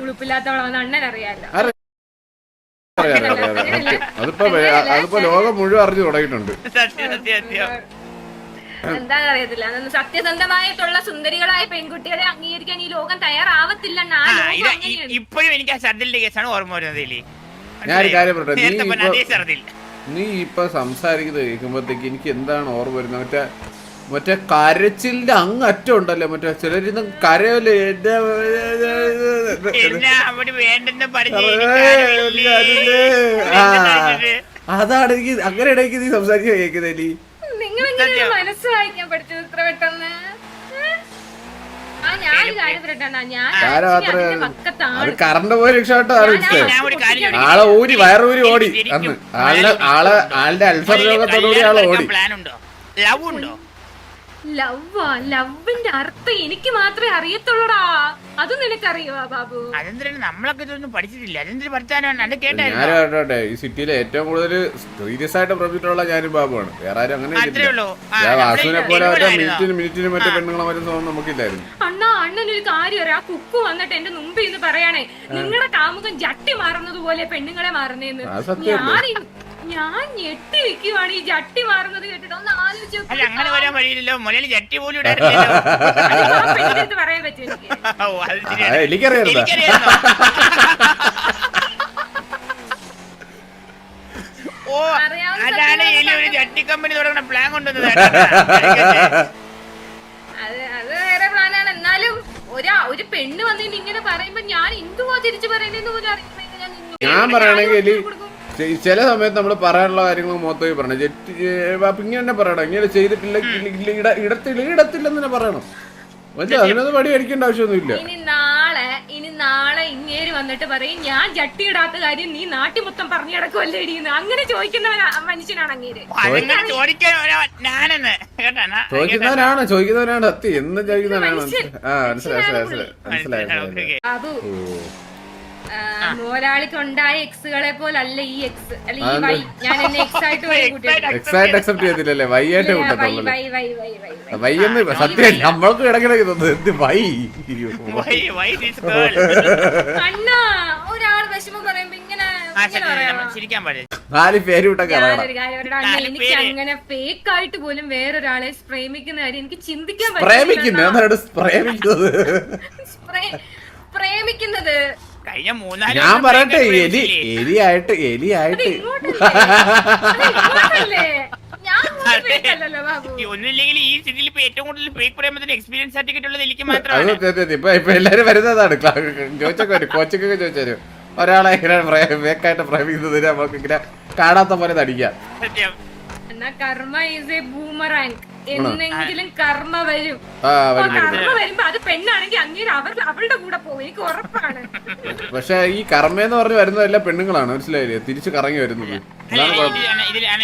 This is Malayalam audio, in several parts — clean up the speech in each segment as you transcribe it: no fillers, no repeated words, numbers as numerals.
ഉളുപ്പില്ലാത്തവളാണെന്ന് അണ്ണൻ അറിയാലോ. അതിപ്പോ ലോകം മുഴുവൻ അറിഞ്ഞു തുടങ്ങിയിട്ടുണ്ട്. എന്താണെന്ന് അറിയത്തില്ല. സത്യസന്ധമായിട്ടുള്ള സുന്ദരികളായ പെൺകുട്ടികളെ അംഗീകരിക്കാൻ ഈ ലോകം തയ്യാറാവത്തില്ല. ഇപ്പോഴും എനിക്ക് ആ ഷർദിലിന്റെ കേസാണ് ഓർമ്മ വരുന്നത്. ഞാനൊരു കാര്യം പറയട്ടെ, നീ ഇപ്പൊ സംസാരിക്കുന്നത് കേൾക്കുമ്പോഴത്തേക്ക് എനിക്ക് എന്താണ് ഓർമ്മ വരുന്നത്? മറ്റേ കരച്ചിലിന്റെ അങ്ങറ്റം ഉണ്ടല്ലോ, മറ്റേ ചിലരിന്ന് കരയല്ലേ അതാണ് എനിക്ക് അങ്ങനെ ഇടയ്ക്ക് നീ സംസാരിക്കാൻ കേൾക്കുന്നേ. നിങ്ങൾ മനസ്സ് വായിക്കാൻ പഠിച്ചത് ഇത്ര പെട്ടെന്ന്? അത് കറണ്ട് പോയി രക്ഷപ്പെട്ടാണ് ആളെ ഊരി വയറൂരി ഓടി. അന്ന് ആളുടെ അൾസർ രോഗത്തോടുകൂടി ആളെ ഓടി. ലവിന്റെ അർത്ഥം എനിക്ക് മാത്രമേ അറിയത്തുള്ളൂടാ. അത് നിനക്കറിയോ ബാബു? അതെന്തിനാണ് നമ്മളൊക്കെ ഇതൊന്നും പഠിച്ചിട്ടില്ല. അതെന്തിനു പഠിച്ചാനാണ് കേട്ടെ. ഈ സിറ്റിയിലെ ഏറ്റവും കൂടുതൽ സീരിയസ് ആയിട്ട് പ്രൊഫിറ്റുള്ള ഞാനും ബാബുവാണ്. വേറെ ആരും അങ്ങനെ വാസുവിനെ പോലെ മിനിറ്റിന് മറ്റേ പെണ്ണുങ്ങളെ വരുന്നതൊന്നും നമുക്കില്ലായിരുന്നു. അണ്ണനൊരു കാര്യം അറിയാം. ആ കുക്കു വന്നിട്ട് എന്റെ മുമ്പിൽ നിന്ന് പറയാണേ, നിങ്ങളുടെ കാമുകൻ ജട്ടി മാറുന്നത് പോലെ പെണ്ണുങ്ങളെ മാറുന്നേന്ന്. ഞാൻ ഞെട്ടി നിൽക്കുവാണ് ഈ ജട്ടി മാറുന്നത് കേട്ടിട്ട്. ഒന്ന് ആലോചിച്ചു. അങ്ങനെ വരാൻ വഴിയില്ലല്ലോ. മുലയിൽ ജട്ടി പോലും പറയാൻ പറ്റും എനിക്കറിയാം. ഓ, അതാണ് ഒരു ജട്ടി കമ്പനി തുടങ്ങുന്ന പ്ലാൻ കൊണ്ടുവന്നത്. അത് വേറെ പ്ലാനാണ്. എന്നാലും ഒരു പെണ്ണ് വന്നിട്ട് ഇങ്ങനെ പറയുമ്പോ ഞാൻ എന്തുവാ തിരിച്ചു പറയുന്നതെന്ന് പോലും അറിയുന്നത്. ഞാൻ പറയണെങ്കിൽ ചില സമയത്ത് നമ്മൾ പറയാനുള്ള കാര്യങ്ങൾ മൊത്തം പറയണം. ഇങ്ങനെ തന്നെ പറയണം. ഇങ്ങനെ ചെയ്തിട്ടില്ല, ഇടത്തില്ലെന്ന് തന്നെ പറയണം. അതിനൊന്നും പടി അടിക്കേണ്ട ആവശ്യമൊന്നുമില്ല. ഇനി നാളെ ഇങ്ങേര് വന്നിട്ട് പറയും ഞാൻ ജട്ടി ഇടാത്ത കാര്യം നീ നാട്ടി മൊത്തം പറഞ്ഞു കിടക്കുമല്ലേ ഇടിയെന്ന്. അങ്ങനെ ചോദിക്കുന്ന മനുഷ്യനാണ് അങ്ങേര്. ചോദിക്കുന്നവനാണ് സത്യം എന്ന് ചോദിക്കുന്നവനാണ്. മനസ്സിലായി. ബാബു, മോരാളിക്ക് ഉണ്ടായ എക്സുകളെ പോലല്ല ഈ എക്സ്. അല്ല ഈ ഞാൻ എന്നെ എക്സ് ആയിട്ട് അക്സെപ്റ്റ് ചെയ്തില്ലല്ലേ? വൈ ആയിട്ട് കൂട്ടത്തുള്ളൂ. വൈന്ന് സത്യം നമ്മൾക്ക് കിടക്കിടക്ക് എന്ത് വൈ അണ്ണാ. ഒരാൾ വിഷമം പറയുമ്പോ ഇങ്ങനെ നാല് പേര് വിട്ടൊക്കെ എനിക്ക് അങ്ങനെ ഫേക്ക് ആയിട്ട് പോലും വേറൊരാളെ പ്രേമിക്കുന്ന കാര്യം എനിക്ക് ചിന്തിക്കാൻ പ്രേമിക്കുന്നത്. ഞാൻ പറയട്ടെ, എലിയായിട്ട് ഒന്നുമില്ലെങ്കിൽ ഈ സിറ്റിയിൽ ഇപ്പൊ ഏറ്റവും കൂടുതൽ ഫേക്ക് പ്രേമത്തിന് എക്സ്പീരിയൻസ് സർട്ടിഫിക്കറ്റ് ഉള്ളത് എനിക്ക് മാത്രമാണ്. ഇപ്പൊ എല്ലാരും വരുന്നതാണ്. ചോദിച്ചൊക്കെ കോച്ചൊക്കെ ചോദിച്ചു ഒരാളെ ഇങ്ങനെ ഫേക്കായിട്ട് പ്രേമിക്കുന്നതിന് നമുക്ക് ഇങ്ങനെ കാണാത്ത പോലെ നടിക്കാം. കർമ്മ ഈസ് എ ബൂമറാങ്. എന്നെങ്കിലും കർമ്മ വരും. കർമ്മ വരുമ്പോ അത് പെണ്ണാണെങ്കിൽ അങ്ങനെ അവളുടെ കൂടെ പോകും, എനിക്ക് ഉറപ്പാണ്. പക്ഷെ ഈ കർമ്മയെന്ന് പറഞ്ഞ് വരുന്നതെല്ലാം പെണ്ണുങ്ങളാണ്, മനസ്സിലായില്ലേ? തിരിച്ചു കറങ്ങി വരുന്നത്.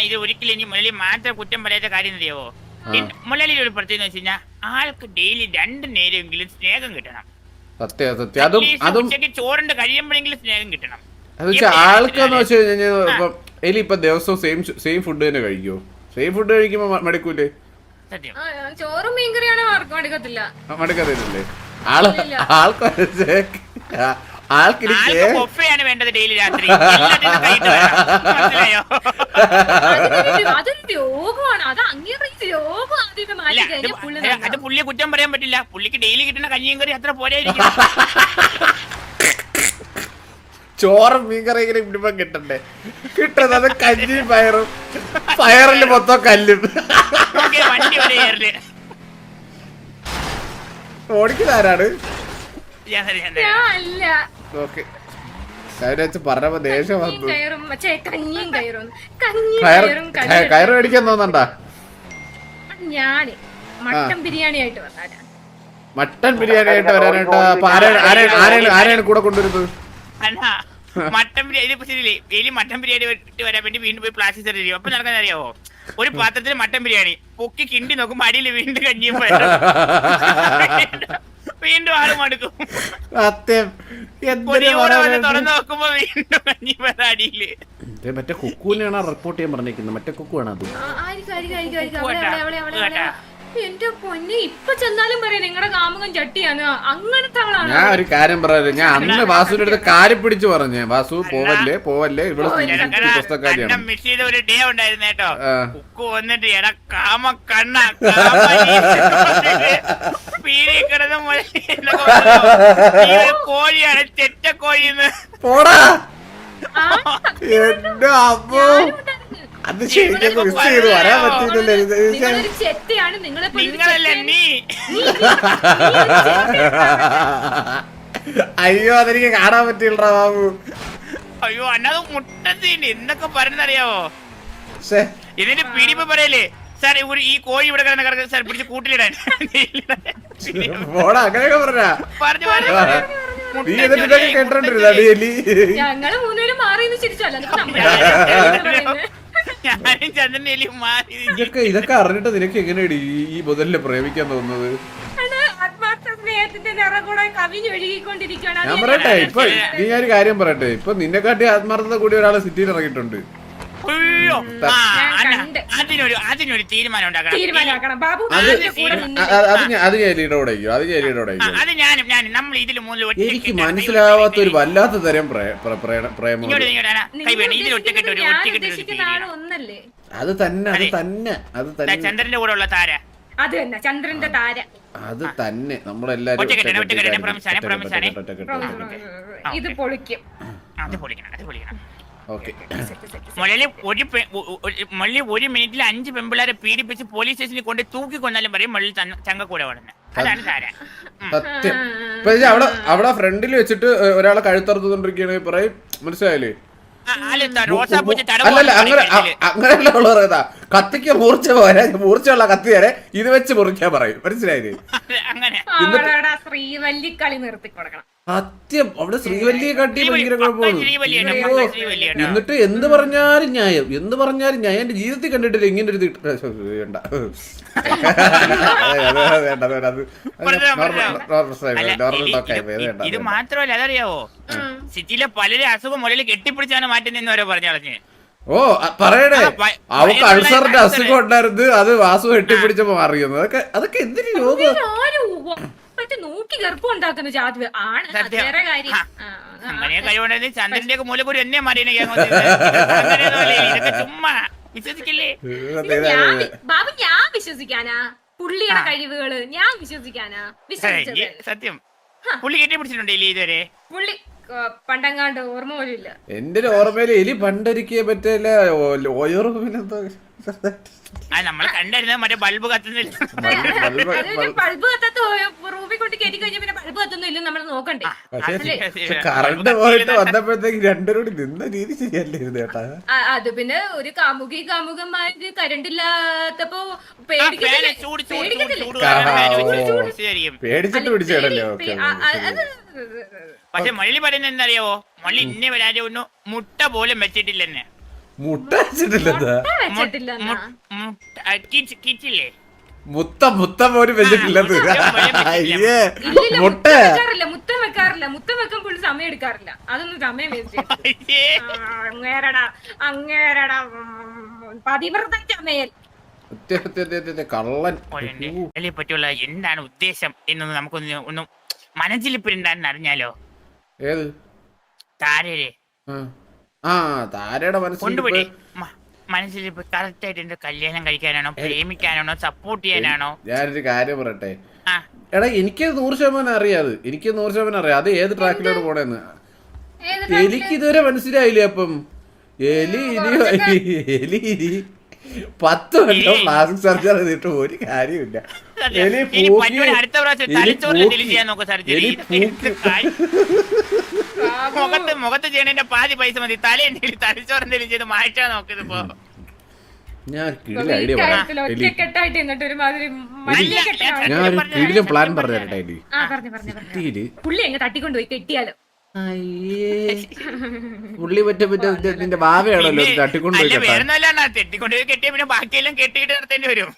ഇത് ഒരിക്കലും ഇനി മുരളി മാത്രം കുറ്റം പറയാത്ത കാര്യം അറിയാവോ? മുരളിയിൽ ഒരു പ്രത്യേകത വെച്ച് കഴിഞ്ഞാൽ ആൾക്ക് ഡെയിലി 2 നേരമെങ്കിലും സ്നേഹം കിട്ടണം. സത്യം. ചോറിന്റെ കഴിയുമ്പോഴെങ്കിലും സ്നേഹം കിട്ടണം. ആൾക്കെന്ന് വെച്ച് കഴിഞ്ഞാൽ എലി ഇപ്പൊ ദിവസവും സെയിം ഫുഡ് തന്നെ കഴിക്കുമോ? സെയിം ഫുഡ് കഴിക്കുമ്പോ മടുക്കൂലേ? ചോറും മീൻകറിയാണ് മടുക്കത്തില്ലേ? വേണ്ടത് ഡെയിലി രാത്രി. അതൊരു രോഗമാണ്. അത് അങ്ങനെ രോഗം അത് പുള്ളിയെ കുറ്റം പറയാൻ പറ്റില്ല. പുള്ളിക്ക് ഡെയിലി കിട്ടുന്ന കഞ്ഞിയും കറി അത്ര പോരായിരിക്കും. ചോറും മീൻകറിയെങ്കിലും ഇടുമ്പോ കിട്ടണ്ടേ? കിട്ടുന്നത് കഞ്ഞിയും പയറും. പയറില് മൊത്തം കല്ലും. ഓടിക്കുന്നതാരാണ്? പറഞ്ഞപ്പോ ദേഷ്യം വന്നു. കയറ് മേടിക്കാൻ തോന്നണ്ടാ? ഞാന് മട്ടൻ ബിരിയാണി ആയിട്ട് വരാനാ. മട്ടൻ ബിരിയാണി ആയിട്ട് വരാനായിട്ട് ആരെയാണ് കൂടെ കൊണ്ടുവരുന്നത്? മട്ടൻ ബിരിയാണി മട്ടൻ ബിരിയാണി ഇട്ട് വരാൻ വേണ്ടി വീണ്ടും പോയി പ്ലാസ്റ്റിക് സർജറി ചെയ്യും. അപ്പൊ നടക്കാൻ അറിയാവോ? ഒരു പാത്രത്തിൽ മട്ടൻ ബിരിയാണി പൊക്കി കിണ്ടി നോക്കുമ്പോ അടിയിൽ വീണ്ടും കഞ്ഞിയും വീണ്ടും ആള് മടുക്കും. തുറന്നു നോക്കുമ്പോ വീണ്ടും കഞ്ഞി അടിയില്. മറ്റേ കുക്കുവിനെയാണ് റിപ്പോർട്ട് ചെയ്യാൻ പറഞ്ഞിരിക്കുന്നത്. മറ്റേ കുക്കുവാണ് അത്. എന്റെ പൊന്നെ ഇപ്പൊ ചെന്നാലും പറയാം നിങ്ങളുടെ കാമുകൻ ചട്ടിയാണ് അങ്ങനത്തെ ആളാണ്. ഞാൻ ഒരു കാര്യം പറയാം, ഞാൻ അന്ന് വാസുവിന്റെ അടുത്ത് കാര്യം പിടിച്ചു പറഞ്ഞേ, വാസു പോവല്ലേ പോവല്ലേ, ഇവിടെ പുസ്തകാരിയാണ്. മിസ് ചെയ്ത ഒരു ഡേ ഉണ്ടായിരുന്നു കേട്ടോ. കുക്കു വന്നിട്ട് എടാ കാമ കണ്ണ പീടി കിടന്ന കോഴിയാണ് ചെറ്റ കോഴിന്ന് പോടാ. എന്റെ അമ്മോ, അത് ശരിക്കും മിസ് ചെയ്ത് വരാൻ പറ്റില്ലല്ലോ. നിങ്ങളൊരു ചെറ്റയാണ്, നിങ്ങളല്ല നീ. അയ്യോ അതെനിക്ക് കാണാൻ പറ്റില്ലടാ ബാബു. അയ്യോ അന്നത് മുട്ടത്തിന് എന്തൊക്കെ പറഞ്ഞറിയാവോ. ഇതിന്റെ പിടിപ്പ് പറയല്ലേ സാർ, ഈ കോഴി ഇവിടെ കിടന്ന കിടക്കുന്ന സാർ പിടിച്ച് കൂട്ടിലിടാൻ. പോടാ അങ്ങനെയൊക്കെ പറഞ്ഞ നീ എന്നിട്ട് കേട്ടിട്ടുണ്ടാ ഡെയിലി. ഞങ്ങള് മൂന്നുപേരും മാറി ചിരിച്ചല്ല. ഞാനും ചന്ദ്രൻ എലിയും മാറി. ഇതൊക്കെ അറിഞ്ഞിട്ട് നിനക്ക് എങ്ങനെയാണ് ഈ മുതലിനെ പ്രേമിക്കാൻ തോന്നുന്നത്? ഞാൻ പറയട്ടെ, ഇപ്പൊ നീ ഞാൻ ഒരു കാര്യം പറയട്ടെ, ഇപ്പൊ നിന്നെക്കാട്ടി ആത്മാർത്ഥത കൂടി ഒരാള് സിറ്റിയിൽ ഇറങ്ങിയിട്ടുണ്ട്. അതിനൊരു തീരുമാനം ഉണ്ടാക്കണം. അത് ചേരിയുടെ കൂടെ അത് ഞാനും നമ്മൾ ഇതിൽ എനിക്ക് മനസ്സിലാവാത്ത ഒരു വല്ലാത്ത തരം പ്രേമം. അത് തന്നെ ചന്ദ്രന്റെ കൂടെ ഉള്ള താര, അത് തന്നെ ചന്ദ്രന്റെ താര, അത് തന്നെ നമ്മളെല്ലാരും ഇത് പൊളിക്കും. മള്ളി ഒരു മിനിറ്റിൽ 5 പെമ്പിള്ളേരെ പീഡിപ്പിച്ച് പോലീസ് സ്റ്റേഷനിൽ കൊണ്ട് തൂക്കി കൊന്നാലും പറയും മള്ളി ചങ്ക കൂടെ വളർന്ന്. അതാണ് താര. സത്യം. ഇപ്പൊ അവിടെ ഫ്രണ്ടിൽ വെച്ചിട്ട് ഒരാളെ കഴുത്തറുത്തോണ്ടിരിക്കുകയാണ് പറയും, മനസ്സിലായില്ലേ? അല്ലല്ല അങ്ങനെയല്ല ഉള്ളതാ. കത്തിക്ക് മൂർച്ച പോരാ, മൂർച്ചയുള്ള കത്തി വരെ ഇത് വെച്ച് മുറിക്കാൻ പറയും, മനസ്സിലായില്ലേ? ശ്രീവല്ലിക്കളി നിർത്തി കൊടുക്കണം. സത്യം, അവിടെ ശ്രീവല്ലിയെ കാട്ടി ഭയങ്കര കുഴപ്പമാണ്. എന്നിട്ട് എന്ത് പറഞ്ഞാലും ന്യായം, എന്റെ ജീവിതത്തിൽ കണ്ടിട്ടില്ല ഇങ്ങനെ ഒരു വേണ്ട. ഇത് മാത്രമല്ല, അതറിയാവോ, സിറ്റിയിലെ പലരെ അസുഖം മുകളിൽ കെട്ടിപ്പിടിച്ചാണ് മാറ്റുന്ന ഓരോ പറഞ്ഞളഞ്ഞ്. ഓ പറയണേ, അവക്ക് അൾസറിന്റെ അസുഖം ഉണ്ടായിരുന്നു, അത് വാസു കെട്ടിപ്പിടിച്ചപ്പോ മാറിയുന്നു. അതൊക്കെ എന്തിനു രോഗം? നോക്കി ഗർഭം ജാതി ആണ്. അങ്ങനെ കഴിവുണ്ടെങ്കിൽ ചന്ദ്രന്റെ ഒക്കെ മൂലക്കൂടി എന്നെ മാറിയ ചുമ്മാ വിശ്വസിക്കില്ലേ ബാബു? ഞാൻ വിശ്വസിക്കാനാ പുള്ളിയുടെ കഴിവുകള്? ഞാൻ വിശ്വസിക്കാനാ? സത്യം. പുള്ളി കെട്ടിപ്പിടിച്ചിട്ടുണ്ടോ ഇതുവരെ? പുള്ളി പണ്ടങ്ങാണ്ട് ഓർമ്മ പോലും ഇല്ല. എന്റെ ഒരു ഓർമ്മയില് എലി പണ്ടൊരിക്കേ പറ്റില്ല. നമ്മൾ കണ്ടായിരുന്ന മറ്റേ ബൾബ് കത്തുന്നില്ല. ബൾബ് കത്താത്ത റൂമിൽ കൊണ്ട് കയറ്റി കഴിഞ്ഞാൽ പിന്നെ ബൾബ് കത്തുന്നില്ല നമ്മൾ നോക്കണ്ടേ. കറണ്ട് പോയിട്ട് വന്നപ്പോഴത്തേക്ക് രണ്ടുപേരോട് നിന്ന രീതി ശരിയല്ലായിരുന്നു കേട്ടാ. അത് പിന്നെ ഒരു കാമുകന്മാര് കറണ്ട് ഇല്ലാത്തപ്പോ പേടിച്ചിട്ട് പിടിച്ചേടല്ലോ. പക്ഷെ മള്ളി പറയുന്നത് എന്താറിയാവോ, മള്ളി ഇന്നെ വരാതെ ഒന്നും മുട്ട പോലും വെച്ചിട്ടില്ലെന്നെ. മുട്ട വെച്ചിട്ടില്ലേ? മുത്തം പോലും വെച്ചിട്ടില്ലത്. മുട്ട മുത്തം വെക്കാറില്ല. മുത്തം വെക്കാൻ പുള്ളി സമയം എടുക്കാറില്ല. അതൊന്നും സമയം അങ്ങേരടാ പതിവ്രത ചമയൽ. കള്ളൻ പറ്റിയുള്ള എന്താണ് ഉദ്ദേശം എന്നൊന്ന് നമുക്കൊന്ന് മനസ്സിലിപ്പിണ്ടാന്ന് അറിഞ്ഞാലോ? ഏത് താരരെ? താരയുടെ കൊണ്ടുപോയി മനസ്സിലിപ്പ് കറക്റ്റ് ആയിട്ട് എന്റെ കല്യാണം കഴിക്കാനാണോ, പ്രേമിക്കാനാണോ, സപ്പോർട്ട് ചെയ്യാനാണോ? ഞാനൊരു കാര്യം പറയട്ടെ എടാ, എനിക്ക് 100% അറിയാതെ, എനിക്ക് 100% അറിയാം അത് ഏത് ട്രാക്കിലോട്ട് പോണേന്ന്. എനിക്ക് ഇതുവരെ മനസ്സിലായില്ലേ? അപ്പം എലി 10 വട്ടം പ്ലാസ്റ്റിക് സർജറി ചെയ്തിട്ട് ഒരു കാര്യമില്ല. മുഖത്ത് ചെയ്യണേന്റെ പാതി പൈസ മതി, തലച്ചോറെന്തെങ്കിലും ചെയ്ത് മാറ്റാൻ നോക്കിയപ്പോ ഞാൻ കിടിലം പ്ലാൻ പറഞ്ഞേരട്ടെ. പുള്ളി എങ്ങനെ തട്ടിക്കൊണ്ടുപോയി കെട്ടിയാലോ? പുള്ളി പറ്റ നിന്റെ ഭാവയാണല്ലോ തട്ടിക്കൊണ്ടുപോയി തെറ്റിക്കൊണ്ടുപോയി കെട്ടിയ പിന്നെ ബാക്കിയെല്ലാം കെട്ടിയിട്ട് നിർത്തേണ്ടി വരും.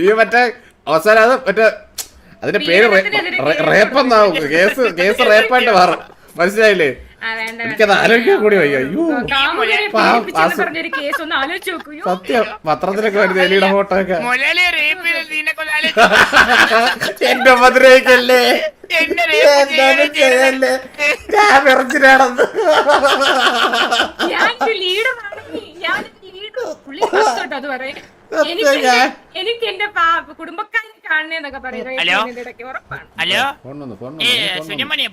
ഈ മറ്റേ അവസാനം അത് മറ്റേ അതിന്റെ പേര് റേപ്പെന്നാവും. കേസ് റേപ്പായിട്ട് മാറും, മനസ്സിലായില്ലേ? എനിക്കത് ആലോചിക്കാൻ കൂടി വയ്യ. അയ്യോ പറഞ്ഞൊരു കേസ് ഒന്ന് ആലോചിച്ച് നോക്കൂ. സത്യം, പത്രത്തിലൊക്കെ വരുന്നത് എലിയുടെ ഫോട്ടോ ഒക്കെ. എന്റെ ഉപദ്രവിക്കല്ലേ, എന്തായാലും ചെയ്യല്ലേ, ഞാൻ വിറച്ചിലാണെന്ന്. അത് പറയും എനിക്ക് എന്റെ കുടുംബക്കാരെ കാണുന്നൊക്കെ പറയുന്നത്. ഹലോ സൂര്യമണി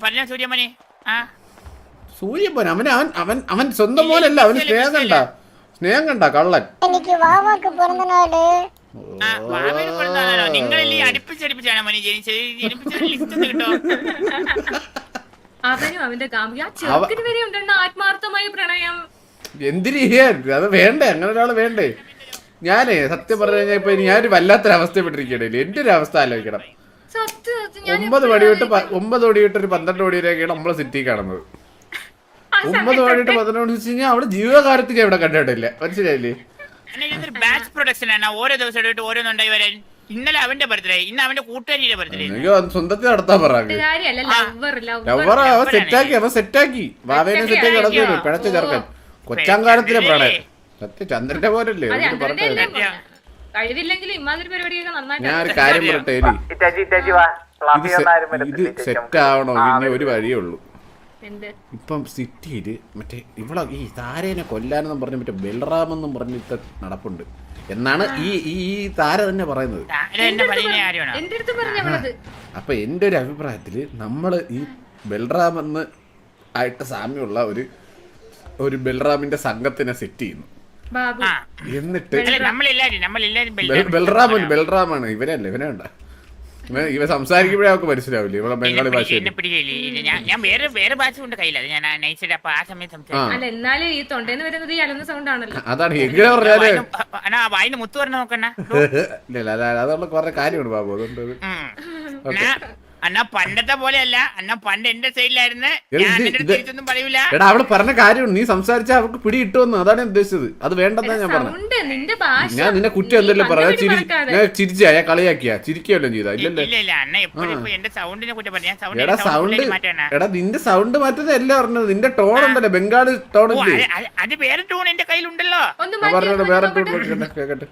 സൂര്യപ്പൻ അവൻ സ്വന്തം മോനല്ല, അവന് സ്നേഹം കണ്ട കള്ളൻ. നിങ്ങളല്ലേ അടുപ്പിച്ചടിപ്പിച്ചാണ് മണി ലിസ്റ്റ് കിട്ടോ. അവനും അവന്റെ കാമുകി ആ ചെറുക്കിന് വരെ ഉണ്ടെന്ന ആത്മാർത്ഥമായ പ്രണയം. എന്തിനു ചെയ്യാൻ, അത് വേണ്ടേ, അങ്ങനെ ഒരാള് വേണ്ടേ? ഞാനേ സത്യം പറഞ്ഞു കഴിഞ്ഞാൽ ഇപ്പൊ ഞാനൊരു വല്ലാത്തൊരവസ്ഥപ്പെട്ടിരിക്കണേ. എന്റെ ഒരു അവസ്ഥ ആലോചിക്കണം. 9 മണി തൊട്ട് ഒരു 12 മണി വരെയൊക്കെയാണ് നമ്മള് സിറ്റി കാണുന്നത്. 9 മണി തൊട്ട് 12 മണി വെച്ച് കഴിഞ്ഞാൽ അവിടെ ജീവകാലത്തേക്ക് എവിടെ കണ്ടിട്ടില്ല, മനസ്സിലായില്ലേ? ബാച്ച് പ്രൊഡക്ഷൻ ആണ്, ഓരോ ദിവസം ഓരോന്നുണ്ടായി വരാൻ. ഇന്നലെ അവന്റെ ബർത്ത്ഡേ, ഇന്ന് അവന്റെ കൂട്ടുകാരിയുടെ ബർത്ത്ഡേ. സ്വന്തത്തിൽ നടത്താൻ പറഞ്ഞു. അവൻ സെറ്റാക്കി വാവേനെ സെറ്റാക്കി നടന്നു. പിഴച്ച ചെറുക്കൻ കൊച്ചാങ്കാലത്തിലെ പ്രണയം. സത്യം ചന്ദ്രന്റെ പോലല്ലേ ഞാൻ ഒരു കാര്യം പറയട്ടെ, ഇത് സെറ്റ് ആവണോ ഇനി ഒരു വഴിയേ ഉള്ളൂ. ഇപ്പം സിറ്റിയില് മറ്റേ ഇവിടെ ഈ താരേനെ കൊല്ലാനെന്നും പറഞ്ഞ് മറ്റേ ബൽറാമെന്നും പറഞ്ഞിട്ട് നടപ്പുണ്ട് എന്നാണ് ഈ താര തന്നെ പറയുന്നത്. അപ്പൊ എന്റെ ഒരു അഭിപ്രായത്തില് നമ്മള് ഈ ബൽറാമെന്ന് ആയിട്ട് സാമ്യമുള്ള ഒരു ബൽറാമിന്റെ സംഘത്തിനെ സെറ്റ് ചെയ്യുന്നു. എന്നിട്ട് ബൽറാമാണ് ഇവനല്ല, ഇവനുണ്ട. ഇവ സംസാരിക്കുമ്പോഴേ അവർക്ക് മനസ്സിലാവില്ലേ ഇവിടെ ബംഗാളി ഭാഷ. ഞാൻ വേറെ ഭാഷ കൊണ്ട് കയ്യില്ല, ഞാൻ നൈസായിട്ട് അപ്പൊ ആ സമയത്ത് അതാണ് എങ്ങനെ പറഞ്ഞാല് വായിന് മുത്തു പറഞ്ഞ നോക്കണ. അതുള്ള കുറെ കാര്യമാണ് ബാബു, അതുകൊണ്ട് അന്നാ പണ്ടത്തെ പോലെയല്ല, അന്നാ പണ്ട് എന്റെ സൈഡിലായിരുന്നു. തിരിച്ചൊന്നും പറയൂല. എടാ അവള് പറഞ്ഞ കാര്യമാണ്, നീ സംസാരിച്ച അവർക്ക് പിടി കിട്ടുമെന്ന്, അതാണ് ഞാൻ ഉദ്ദേശിച്ചത്. അത് വേണ്ടെന്നാ ഞാൻ പറഞ്ഞത്. ഞാൻ നിന്നെ കുറ്റം എന്തെല്ലാം പറയാ, ചിരിച്ചാ കളിയാക്കിയാ ചിരിക്കുകയല്ലോ ചെയ്താ. എടാ സൗണ്ട്, എടാ നിന്റെ സൗണ്ട് മാറ്റുന്നത് എല്ലാം പറഞ്ഞത്. നിന്റെ ടോൺ ഉണ്ടല്ലോ, ബംഗാളി ടോൺ. അത് വേറെ ടോൺ എന്റെ കയ്യിലുണ്ടല്ലോ. പറഞ്ഞോ, വേറെ ടോൺ കേക്കട്ടെ.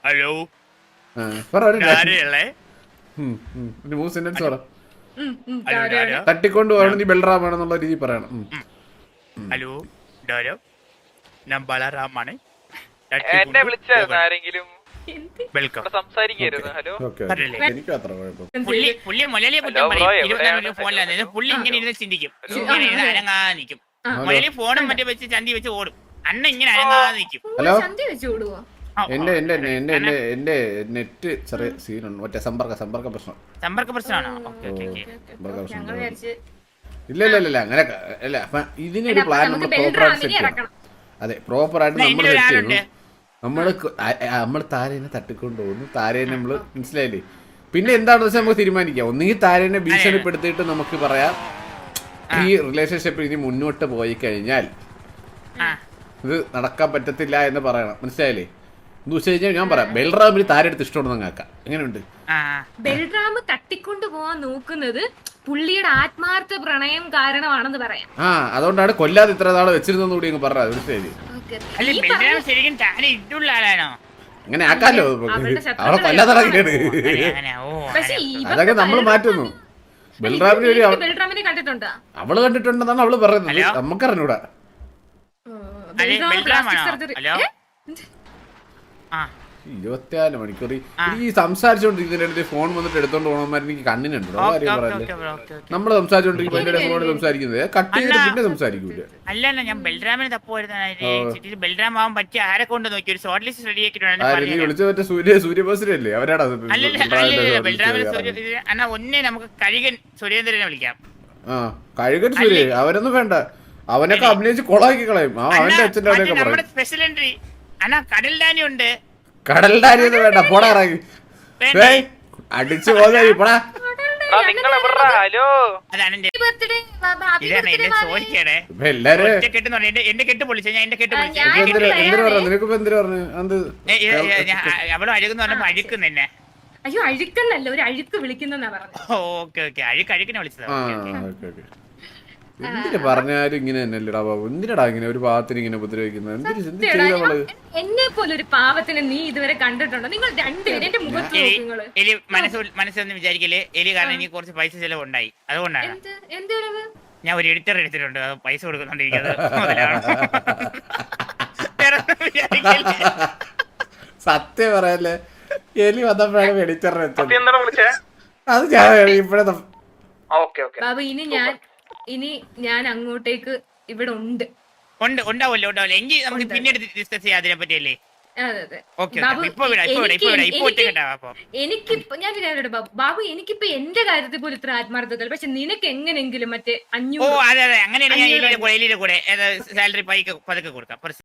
ഹലോ തട്ടിക്കൊണ്ട് പോകണം, നീ ബൽറാമാണെന്നുള്ള രീതി പറയണം. ഹലോ ഡോരോ, ഞാൻ ബലറാമാണ്. എന്നെ വിളിച്ചായിരുന്നു ആരെങ്കിലും? വെൽക്കം. സംസാരിക്കായിരുന്നു. ഹലോ എനിക്ക് അത്ര കുഴപ്പം. പുള്ളി മുലലിയെ കുറ്റം പറയും. 24 ഫോണിലാണ് പുള്ളി ഇങ്ങനെ ഇരുന്ന് ചിന്തിക്കും, ഇങ്ങനെ അനങ്ങാതെ നിൽക്കും. മുലലി ഫോണും മറ്റേ വെച്ച് ചന്തി വെച്ച് ഓടും. അണ്ണ ഇങ്ങനെ അനങ്ങാതെ നിൽക്കും. ഹലോ, എന്റെ നെറ്റ് ചെറിയ സീനുണ്ട്, മറ്റേ സമ്പർക്ക പ്രശ്നമാണോ? ഇല്ല അങ്ങനെ അല്ല. അപ്പൊ ഇതിനൊരു പ്ലാൻ നമ്മൾ പ്രോപ്പറായിട്ട് സെറ്റ് ചെയ്യണം. അതെ, പ്രോപ്പറായിട്ട് നമ്മൾ സെറ്റ് ചെയ്യുന്നു. നമ്മൾ താരേനെ തട്ടിക്കൊണ്ട് പോകുന്നു, താരേനെ നമ്മള് മനസ്സിലായില്ലേ. പിന്നെ എന്താണെന്ന് വെച്ചാൽ നമുക്ക് തീരുമാനിക്കാം. ഒന്നുകിൽ താരേനെ ഭീഷണിപ്പെടുത്തിയിട്ട് നമുക്ക് പറയാം ഈ റിലേഷൻഷിപ്പ് ഇനി മുന്നോട്ട് പോയി കഴിഞ്ഞാൽ ഇത് നടക്കാൻ പറ്റത്തില്ല എന്ന് പറയണം, മനസ്സിലായില്ലേ? എന്ന് വെച്ച് കഴിഞ്ഞാൽ ഞാൻ പറയാം, ബൽറാമിന് താരെടുത്ത് ഇഷ്ടമുണ്ടെന്ന് ആക്കാം. എങ്ങനെയുണ്ട്? ബൽറാം തട്ടിക്കൊണ്ടു പോവാൻ നോക്കുന്നത് പുള്ളിയുടെ ആത്മാർത്ഥ പ്രണയം കാരണമാണെന്ന് പറയാം. അതുകൊണ്ടാണ് കൊല്ലാതെ ഇത്ര നാളെ വെച്ചിരുന്നെന്ന് കൂടി അങ്ങ് പറഞ്ഞത്. മനസ്സിലായില്ലേ? അങ്ങനെ ആക്കാലോ, അവളെ കൊല്ലാതെ അതൊക്കെ നമ്മൾ മാറ്റുന്നു. ബൽറാമിനെ കണ്ടിട്ടുണ്ടോ? അവള് കണ്ടിട്ടുണ്ടെന്നാണ് അവള് പറയുന്നത്, നമുക്കറിഞ്ഞൂടാ. 24 മണിക്കൂർ ഈ സംസാരിച്ചോണ്ടിരിക്കുന്നതിന്റെ ഫോൺ വന്നിട്ട് എടുത്തോണ്ട് പോകണമാര് എനിക്ക് കണ്ണിനുണ്ടോ കാര്യം പറയല്ലേ. നമ്മള് സംസാരിച്ചോണ്ടിരിക്കുമ്പോ ഫോണിൽ സംസാരിക്കുന്നത് കട്ട് ചെയ്തിട്ട് പിന്നെ സംസാരിക്കൂല. അല്ല ഞാൻ ബൽറാമിനെ തപ്പുമായിരുന്നു. ബൽറാം ആവാൻ പറ്റിയ ആരെ കൊണ്ട് നോക്കി ഒരു ഷോർട്ട് ലിസ്റ്റ് റെഡി ആക്കിയിട്ടുണ്ട്. വിളിച്ച മറ്റേ സൂര്യബോസിനല്ലേ, അവരാടാ? എന്നാ ഒന്നേ നമുക്ക് കഴുകൻ സുരേന്ദ്രനെ വിളിക്കാം. കഴുകൻ സൂര്യ അവരൊന്നും വേണ്ട, അവനൊക്കെ അഭിനയിച്ച് കൊളാക്കി കളയും. അവന്റെ അച്ഛൻ്റെ അവിടെയൊക്കെ പറയും. സ്പെഷ്യൽ എൻട്രി അണ്ണാ കടൽ ഡാനി ഉണ്ട്. കടൽ ഡാനി ഒന്നും വേണ്ട, പോടാ ഇറങ്ങി അടിച്ചു പോകാ പോടാ. എന്റെ കെട്ട് പൊളിച്ച ഞാൻ എന്റെ കെട്ട് അവളും അഴുകുന്ന പറഞ്ഞപ്പോ അഴുക്കുന്ന എന്നെ. അയ്യോ അഴുക്കുന്നല്ല, ഒരു അഴുക്ക് വിളിക്കുന്ന. ഓക്കെ ഓക്കെ, അഴുക്കിനെ വിളിച്ചത്. എന്തിനു പറഞ്ഞാലും ഇങ്ങനെ തന്നെയല്ലടാ ബാബു. എന്തിനടാ ഇങ്ങനെ ഒരു ഭാഗത്തിന് ഇങ്ങനെ ഉപദ്രവിക്കുന്നത്? എന്ത് ചെയ്ത നമ്മള്? എന്നെ പോലൊരു പാവത്തിനെ നീ ഇതുവരെ കണ്ടിട്ടുണ്ടോ? നിങ്ങൾ രണ്ടുപേരും എന്റെ മുഖത്ത് നോക്ക് നിങ്ങള്. എലി മനസ്സൊന്നും വിചാരിക്കല്. എലി കാരണം എനിക്ക് കുറച്ച് പൈസ ചെലവുണ്ടായി, അതുകൊണ്ടാണ്. എന്ത് ഞാൻ ഒരു എഡിറ്റർ എടുത്തിട്ടുണ്ട്, അത് പൈസ കൊടുക്കുന്നുണ്ടിരിക്കുന്നത് മുതലാണ്. വേറെ ഒന്നും വിചാരിക്കല്ലേ. സത്യം പറയല്ലേ, എലി വന്നപ്പോഴാണ് എഡിറ്ററിനെ വെച്ചത്. എന്താണ് വിളിച്ചേ? അത് ഞാൻ ഇപ്പഴേ ഓക്കെ ഓക്കെ ബാബു, ഇനി ഞാൻ അങ്ങോട്ടേക്ക് ഇവിടെ ഉണ്ട്. ഉണ്ടാവല്ലോ എങ്കിൽ നമുക്ക് പിന്നീട് ഡിസ്കസ് ചെയ്യാം അതിനെ പറ്റിയല്ലേ. അതെ ഓക്കെ ഇപ്പൊ ഒറ്റ എനിക്കിപ്പോ ഞാൻ ബാബു, എനിക്കിപ്പോ എന്റെ കാര്യത്തിൽ പോലും ഇത്ര ആത്മാർത്ഥത, പക്ഷെ നിനക്ക് എങ്ങനെങ്കിലും മറ്റേ 500. അതെ അങ്ങനെയാണ് ഞാൻ എലിയുടെ കൂടെ സാലറി പതുക്കെ കൊടുക്കാം.